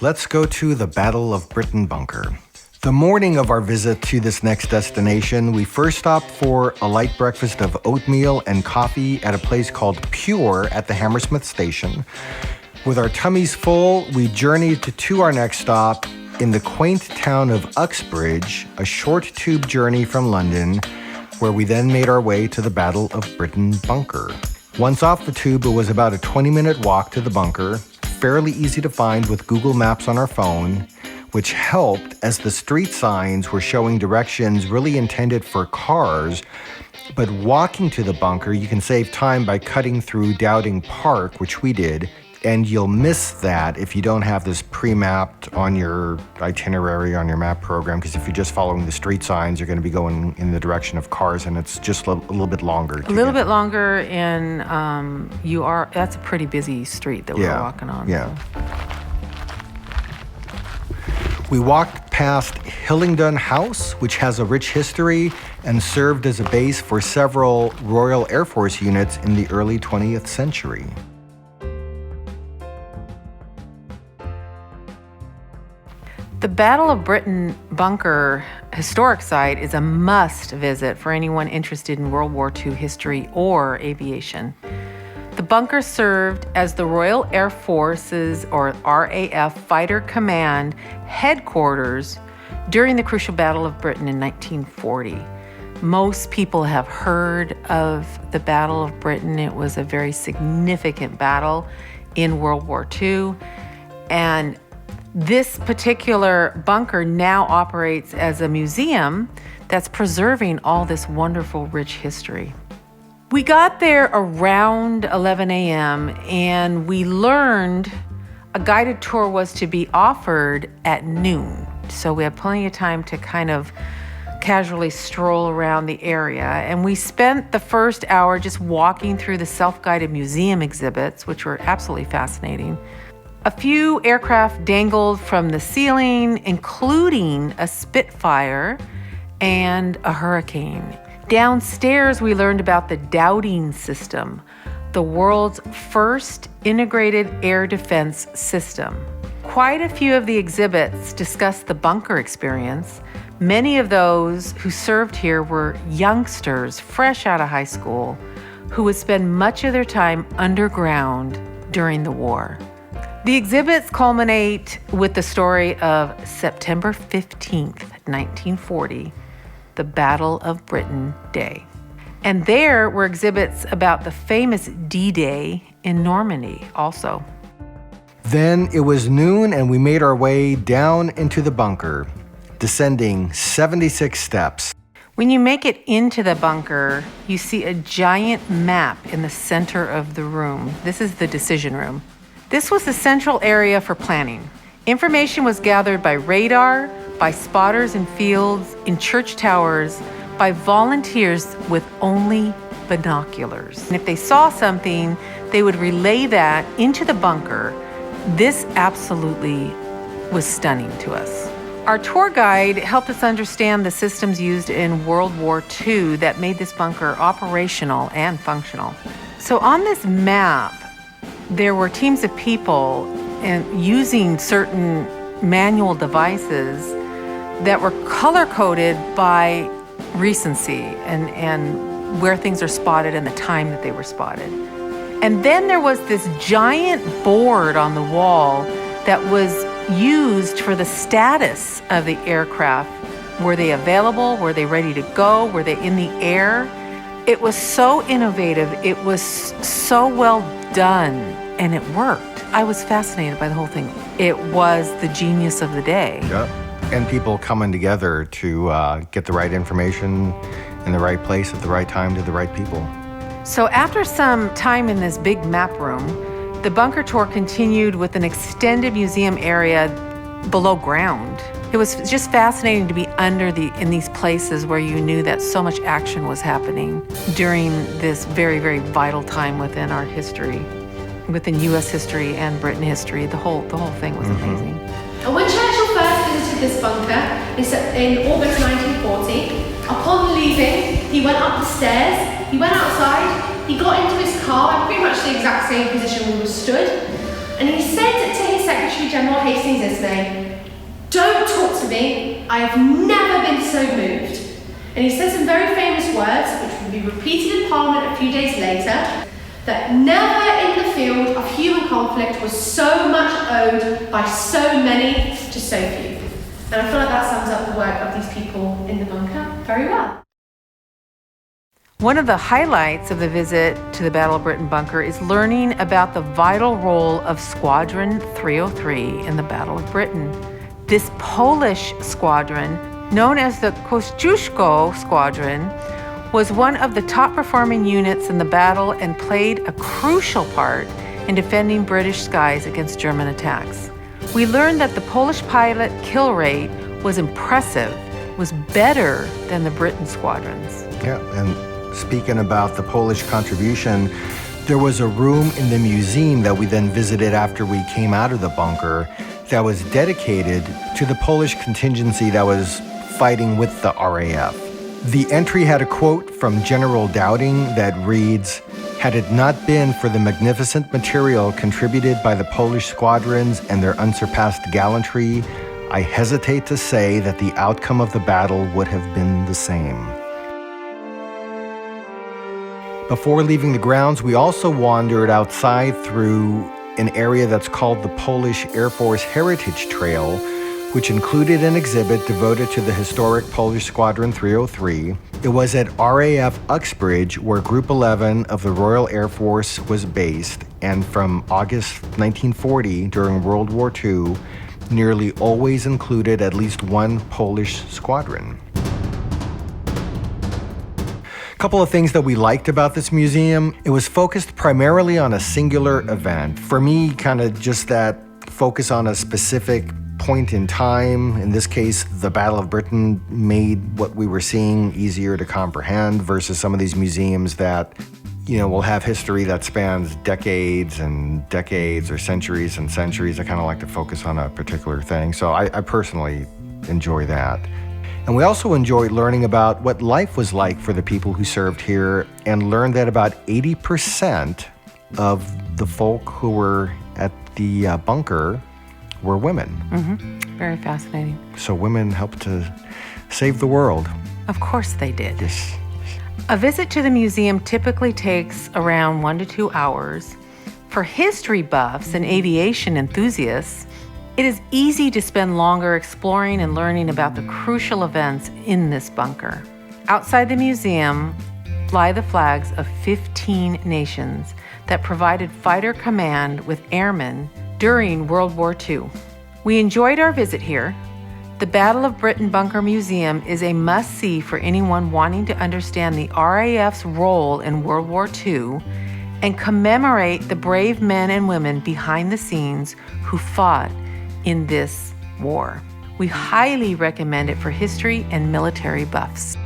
Let's go to the Battle of Britain bunker. The morning of our visit to this next destination, we first stopped for a light breakfast of oatmeal and coffee at a place called Pure at the Hammersmith station. With our tummies full, we journeyed to our next stop in the quaint town of Uxbridge, a short tube journey from London, where we then made our way to the Battle of Britain bunker. Once off the tube, it was about a 20-minute walk to the bunker, fairly easy to find with Google Maps on our phone, which helped as the street signs were showing directions really intended for cars. But walking to the bunker, you can save time by cutting through Dowding Park, which we did, and you'll miss that if you don't have this pre-mapped on your itinerary, on your map program, because if you're just following the street signs, you're going to be going in the direction of cars, and it's just a little bit longer. A little bit longer, and that's a pretty busy street that we're walking on. Yeah. We walked past Hillingdon House, which has a rich history and served as a base for several Royal Air Force units in the early 20th century. The Battle of Britain bunker historic site is a must visit for anyone interested in World War II history or aviation. The bunker served as the Royal Air Force's, or RAF, Fighter Command headquarters during the crucial Battle of Britain in 1940. Most people have heard of the Battle of Britain. It was a very significant battle in World War II. And this particular bunker now operates as a museum that's preserving all this wonderful, rich history. We got there around 11 a.m. and we learned a guided tour was to be offered at noon. So we had plenty of time to kind of casually stroll around the area. And we spent the first hour just walking through the self-guided museum exhibits, which were absolutely fascinating. A few aircraft dangled from the ceiling, including a Spitfire and a Hurricane. Downstairs, we learned about the Dowding system, the world's first integrated air defense system. Quite a few of the exhibits discussed the bunker experience. Many of those who served here were youngsters fresh out of high school who would spend much of their time underground during the war. The exhibits culminate with the story of September 15th, 1940, the Battle of Britain Day. And there were exhibits about the famous D-Day in Normandy also. Then it was noon and we made our way down into the bunker, descending 76 steps. When you make it into the bunker, you see a giant map in the center of the room. This is the decision room. This was the central area for planning. Information was gathered by radar, by spotters in fields, in church towers, by volunteers with only binoculars. And if they saw something, they would relay that into the bunker. This absolutely was stunning to us. Our tour guide helped us understand the systems used in World War II that made this bunker operational and functional. So on this map, there were teams of people and using certain manual devices that were color-coded by recency and where things are spotted and the time that they were spotted. And then there was this giant board on the wall that was used for the status of the aircraft. Were they available? Were they ready to go? Were they in the air? It was so innovative. It was so well done, and it worked. I was fascinated by the whole thing. It was the genius of the day. Yep. And people coming together to get the right information in the right place at the right time to the right people. So after some time in this big map room, the bunker tour continued with an extended museum area below ground. It was just fascinating to be in these places where you knew that so much action was happening during this very, very vital time within our history, within U.S. history and Britain history. The whole thing was amazing. And when Churchill first visited this bunker in August 1940, upon leaving, he went up the stairs, he went outside, he got into his car in pretty much the exact same position we were stood, And he said to his Secretary General Hastings Ismay, "Don't talk to me, I have never been so moved." And he said some very famous words, which would be repeated in Parliament a few days later, that never in the field of human conflict was so much owed by so many to so few. And I feel like that sums up the work of these people in the bunker very well. One of the highlights of the visit to the Battle of Britain bunker is learning about the vital role of Squadron 303 in the Battle of Britain. This Polish squadron, known as the Kosciuszko Squadron, was one of the top-performing units in the battle and played a crucial part in defending British skies against German attacks. We learned that the Polish pilot kill rate was impressive, was better than the Britain squadrons. Yeah, and speaking about the Polish contribution, there was a room in the museum that we then visited after we came out of the bunker that was dedicated to the Polish contingency that was fighting with the RAF. The entry had a quote from General Dowding that reads, "Had it not been for the magnificent material contributed by the Polish squadrons and their unsurpassed gallantry, I hesitate to say that the outcome of the battle would have been the same." Before leaving the grounds, we also wandered outside through an area that's called the Polish Air Force Heritage Trail, which included an exhibit devoted to the historic Polish Squadron 303. It was at RAF Uxbridge, where Group 11 of the Royal Air Force was based, and from August 1940, during World War II, nearly always included at least one Polish squadron. A couple of things that we liked about this museum: it was focused primarily on a singular event. For me, kind of just that focus on a specific point in time. In this case, the Battle of Britain made what we were seeing easier to comprehend versus some of these museums that, will have history that spans decades and decades or centuries and centuries. I kind of like to focus on a particular thing. So I personally enjoy that. And we also enjoyed learning about what life was like for the people who served here, and learned that about 80% of the folk who were at the bunker were women. Mm-hmm. Very fascinating. So women helped to save the world. Of course they did. Yes. A visit to the museum typically takes around 1 to 2 hours. For history buffs and aviation enthusiasts, it is easy to spend longer exploring and learning about the crucial events in this bunker. Outside the museum fly the flags of 15 nations that provided fighter command with airmen during World War II. We enjoyed our visit here. The Battle of Britain Bunker Museum is a must-see for anyone wanting to understand the RAF's role in World War II and commemorate the brave men and women behind the scenes who fought in this war. We highly recommend it for history and military buffs.